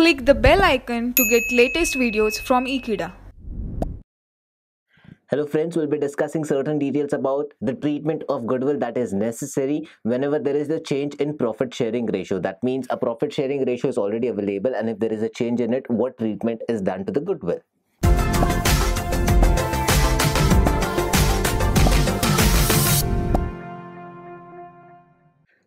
Click the bell icon to get latest videos from Ekeeda. Hello friends, we'll be discussing certain details about the treatment of goodwill that is necessary whenever there is a change in profit sharing ratio. That means a profit sharing ratio is already available, and if there is a change in it, what treatment is done to the goodwill.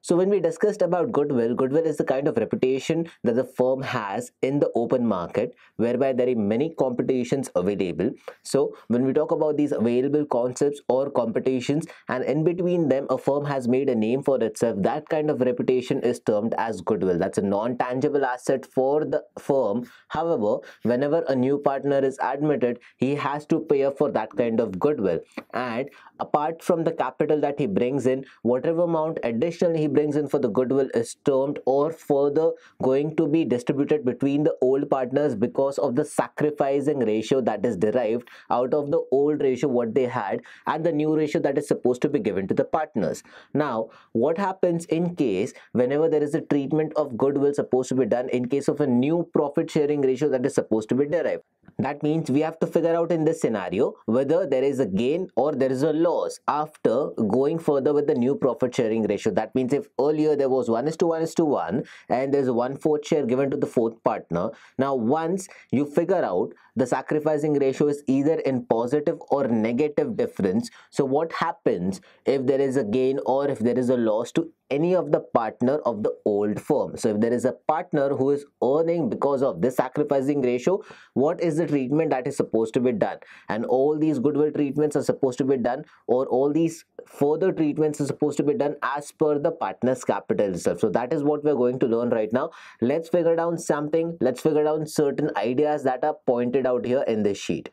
So when we discussed about goodwill, goodwill is the kind of reputation that the firm has in the open market, whereby there are many competitions available. So when we talk about these available concepts or competitions, and in between them a firm has made a name for itself, that kind of reputation is termed as goodwill. That's a non-tangible asset for the firm. However, whenever a new partner is admitted, he has to pay up for that kind of goodwill, and apart from the capital that he brings in, whatever amount additional he brings in for the goodwill is termed or further going to be distributed between the old partners because of the sacrificing ratio that is derived out of the old ratio what they had and the new ratio that is supposed to be given to the partners. Now, what happens in case whenever there is a treatment of goodwill supposed to be done in case of a new profit sharing ratio that is supposed to be derived? That means we have to figure out in this scenario whether there is a gain or there is a loss after going further with the new profit sharing ratio. That means if earlier there was 1:1:1 and there's a 1/4 share given to the fourth partner, now once you figure out the sacrificing ratio is either in positive or negative difference, so what happens if there is a gain or if there is a loss to any of the partner of the old firm? So if there is a partner who is earning because of this sacrificing ratio, what is the treatment that is supposed to be done? And all these goodwill treatments are supposed to be done, or all these further treatments are supposed to be done as per the partner's capital itself. So that is what we're going to learn right now. Let's figure down something. Let's figure down certain ideas that are pointed out here in this sheet.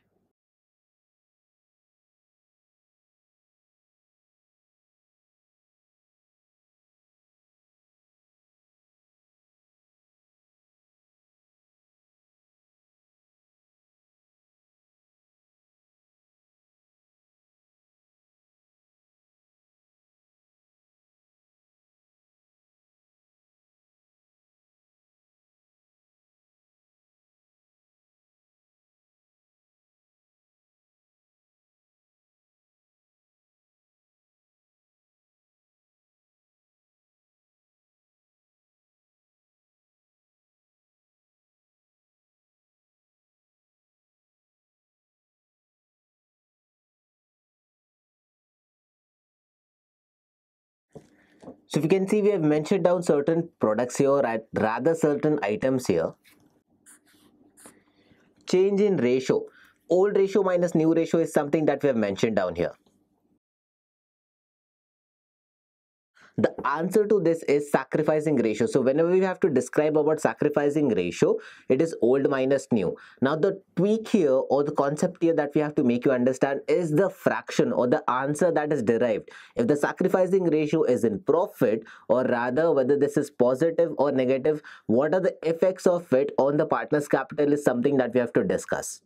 So if you can see, we have mentioned down certain products here and rather certain items here. Change in ratio. Old ratio minus new ratio is something that we have mentioned down here. The answer to this is sacrificing ratio. So whenever we have to describe about sacrificing ratio, it is old minus new. Now the tweak here or the concept here that we have to make you understand is the fraction or the answer that is derived. If the sacrificing ratio is in profit, or rather whether this is positive or negative, what are the effects of it on the partner's capital is something that we have to discuss.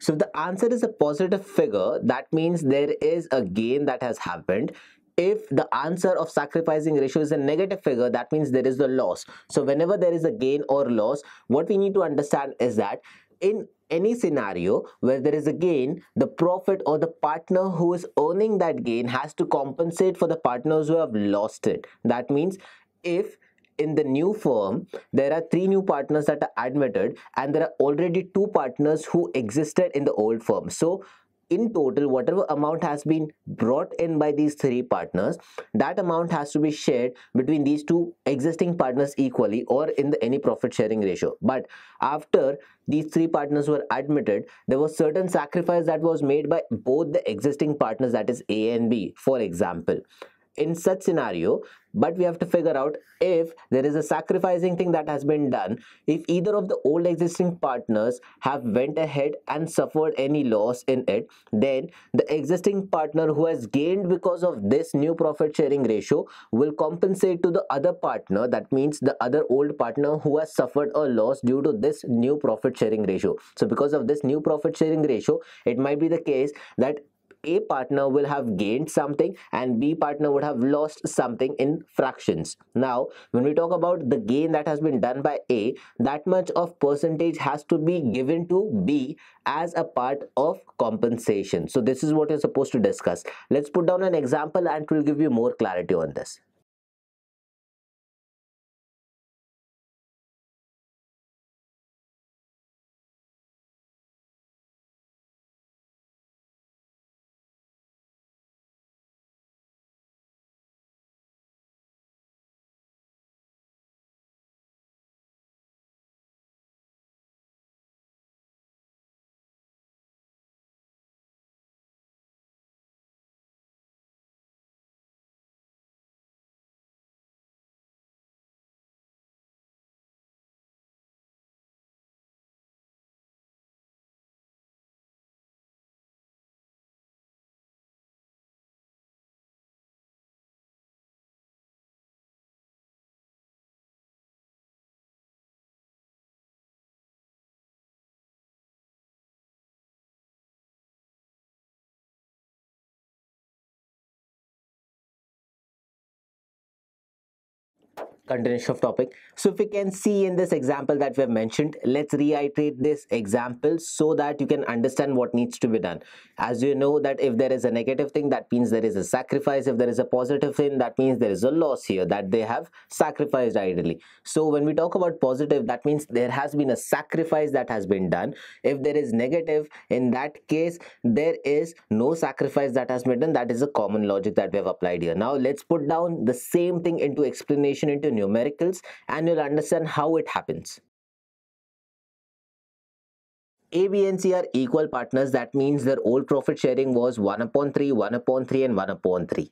So if the answer is a positive figure, that means there is a gain that has happened. If the answer of sacrificing ratio is a negative figure, that means there is a loss. So whenever there is a gain or loss, what we need to understand is that in any scenario where there is a gain, the profit or the partner who is earning that gain has to compensate for the partners who have lost it. That means if in the new firm there are 3 new partners that are admitted and there are already 2 partners who existed in the old firm, so in total whatever amount has been brought in by these 3 partners, that amount has to be shared between these 2 existing partners equally or in the any profit sharing ratio. But after these 3 partners were admitted, there was certain sacrifice that was made by both the existing partners, that is A and B, for example. In such scenario, but we have to figure out if there is a sacrificing thing that has been done, if either of the old existing partners have went ahead and suffered any loss in it, then the existing partner who has gained because of this new profit sharing ratio will compensate to the other partner, that means the other old partner who has suffered a loss due to this new profit sharing ratio. So because of this new profit sharing ratio, it might be the case that A partner will have gained something and B partner would have lost something in fractions. Now, when we talk about the gain that has been done by A, that much of percentage has to be given to B as a part of compensation. So this is what you're supposed to discuss. Let's put down an example and it will give you more clarity on this. Continuation of topic. So if we can see in this example that we have mentioned, let's reiterate this example so that you can understand what needs to be done. As you know that if there is a negative thing, that means there is a sacrifice. If there is a positive thing, that means there is a loss here, that they have sacrificed ideally. So when we talk about positive, that means there has been a sacrifice that has been done. If there is negative, in that case there is no sacrifice that has been done. That is a common logic that we have applied here. Now let's put down the same thing into explanation, into numericals, and you'll understand how it happens. A, B, and C are equal partners. That means their old profit sharing was 1 upon 3, 1 upon 3, and 1 upon 3.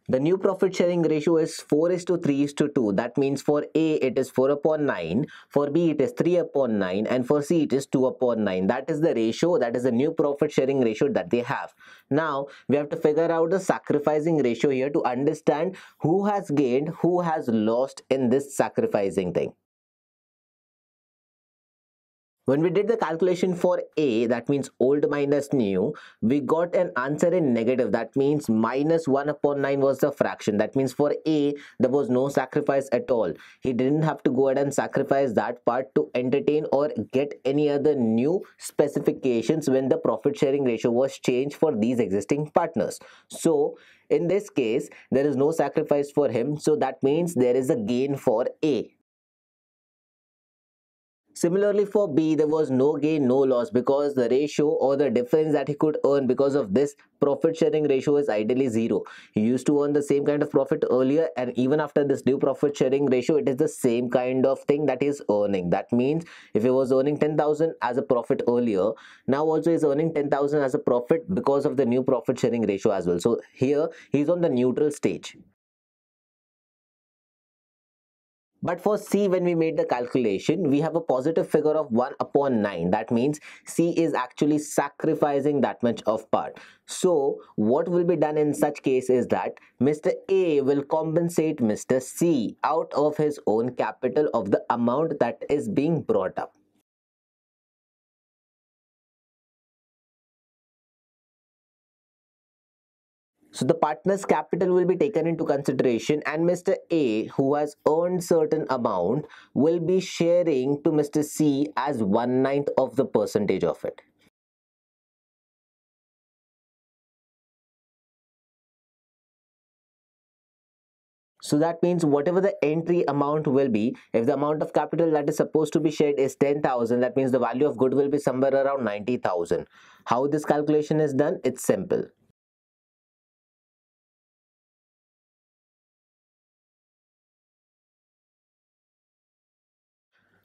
The new profit sharing ratio is 4 is to 3 is to 2. That means for A it is 4 upon 9, for B it is 3 upon 9, and for C it is 2 upon 9. That is the ratio, that is the new profit sharing ratio that they have. Now we have to figure out the sacrificing ratio here to understand who has gained, who has lost in this sacrificing thing. When we did the calculation for A, that means old minus new, we got an answer in negative. That means minus 1 upon 9 was the fraction. That means for A, there was no sacrifice at all. He didn't have to go ahead and sacrifice that part to entertain or get any other new specifications when the profit sharing ratio was changed for these existing partners. So in this case, there is no sacrifice for him. So that means there is a gain for A. Similarly for B, there was no gain, no loss, because the ratio or the difference that he could earn because of this profit sharing ratio is ideally zero. He used to earn the same kind of profit earlier, and even after this new profit sharing ratio, it is the same kind of thing that he is earning. That means if he was earning 10,000 as a profit earlier, now also he is earning 10,000 as a profit because of the new profit sharing ratio as well. So here he is on the neutral stage. But for C, when we made the calculation, we have a positive figure of 1 upon 9. That means C is actually sacrificing that much of part. So what will be done in such case is that Mr. A will compensate Mr. C out of his own capital of the amount that is being brought up. So the partner's capital will be taken into consideration, and Mr. A, who has earned certain amount, will be sharing to Mr. C as 1/9 of the percentage of it. So that means whatever the entry amount will be, if the amount of capital that is supposed to be shared is 10,000, that means the value of good will be somewhere around 90,000. How this calculation is done? It's simple.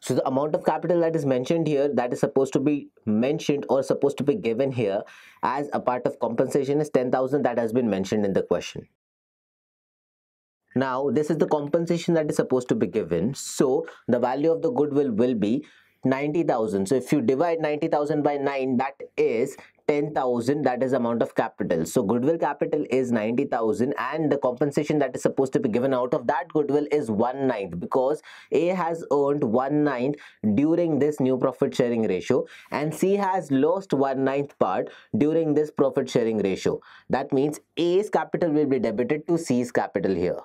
So the amount of capital that is mentioned here, that is supposed to be mentioned or supposed to be given here as a part of compensation, is 10,000 that has been mentioned in the question. Now this is the compensation that is supposed to be given. So the value of the goodwill will be 90,000. So if you divide 90,000 by 9, that is 10,000, that is amount of capital. So goodwill capital is 90,000 and the compensation that is supposed to be given out of that goodwill is 1/9, because A has earned 1/9 during this new profit sharing ratio and C has lost 1/9 part during this profit sharing ratio. That means A's capital will be debited to C's capital here.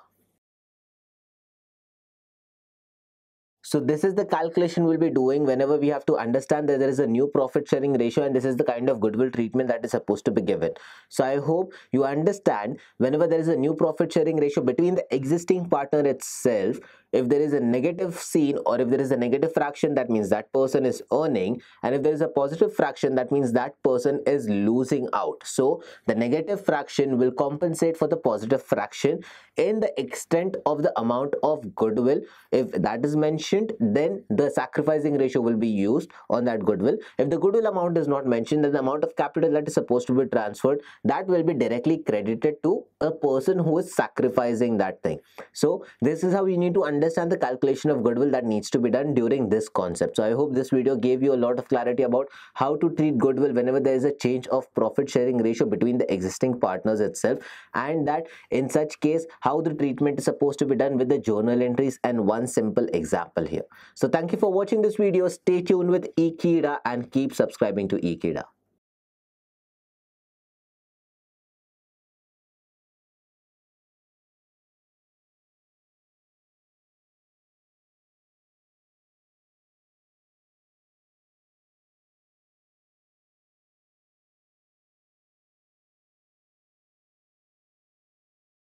So this is the calculation we'll be doing whenever we have to understand that there is a new profit sharing ratio and this is the kind of goodwill treatment that is supposed to be given. So I hope you understand, whenever there is a new profit sharing ratio between the existing partner itself, if there is a negative sign or if there is a negative fraction, that means that person is earning, and if there is a positive fraction, that means that person is losing out. So the negative fraction will compensate for the positive fraction in the extent of the amount of goodwill. If that is mentioned, then the sacrificing ratio will be used on that goodwill. If the goodwill amount is not mentioned, then the amount of capital that is supposed to be transferred, that will be directly credited to a person who is sacrificing that thing. So this is how you need to understand the calculation of goodwill that needs to be done during this concept. So I hope this video gave you a lot of clarity about how to treat goodwill whenever there is a change of profit sharing ratio between the existing partners itself, and that in such case how the treatment is supposed to be done with the journal entries and one simple example here. So thank you for watching this video. Stay tuned with Ekeeda and keep subscribing to Ekeeda.